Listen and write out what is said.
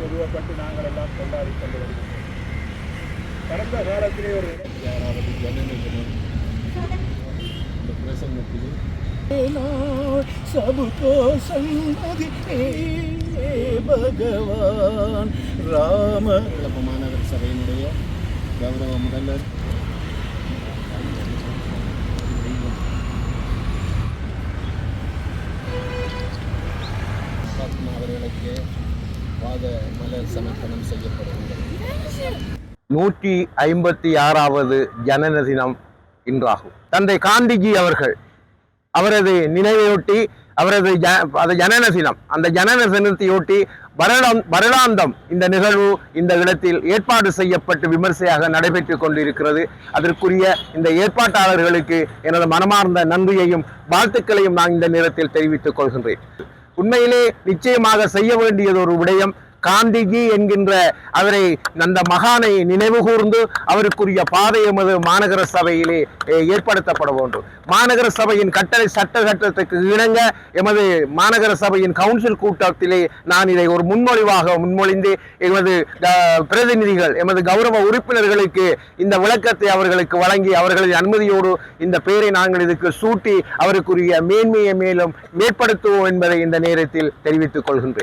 நிறுவப்பட்டு நாங்கள் எல்லாம் கொண்டாடி கொண்டு வருகிறோம். கடந்த காலத்திலே ஒரு யாராவது ஜனநதினம் இந்த பிரசங்கத்தில் सबको सन्मति भगवान राम மாநகர சபையினுடைய கௌரவ முதல்வர் அவர்களுக்கு வாத மலர் சமர்ப்பணம் செய்யப்படுகின்றது. 156வது ஜனன தினம் இன்றாகும். தந்தை காந்திஜி அவர்கள் அவரது நினைவையொட்டி அவரது ஜனன தினம், அந்த ஜனன தினத்தையொட்டி வருடாந்தம் இந்த நிகழ்வு இந்த இடத்தில் ஏற்பாடு செய்யப்பட்டு விமர்சையாக நடைபெற்றுக் கொண்டிருக்கிறது. அதற்குரிய இந்த ஏற்பாட்டாளர்களுக்கு எனது மனமார்ந்த நன்றியையும் வாழ்த்துக்களையும் நான் இந்த நேரத்தில் தெரிவித்துக் கொள்கின்றேன். உண்மையிலே நிச்சயமாக செய்ய வேண்டியது ஒரு விடயம். காந்திஜி என்கின்ற அவரை அந்த மகானை நினைவு கூர்ந்து அவருக்குரிய பாதை எமது மாநகர சபையிலே ஏற்படுத்தப்பட வேண்டும். மாநகர சபையின் கட்டளை சட்டத்துக்கு இணங்க எமது மாநகர சபையின் கவுன்சில் கூட்டத்திலே நான் இதை ஒரு முன்மொழிவாக முன்மொழிந்து எமது பிரதிநிதிகள் எமது கௌரவ உறுப்பினர்களுக்கு இந்த விளக்கத்தை அவர்களுக்கு வழங்கி அவர்களின் அனுமதியோடு இந்த பெயரை நாங்கள் இதுக்கு சூட்டி அவருக்குரிய மேன்மையை மேலும் மேற்படுத்துவோம் என்பதை இந்த நேரத்தில் தெரிவித்துக் கொள்கின்றேன்.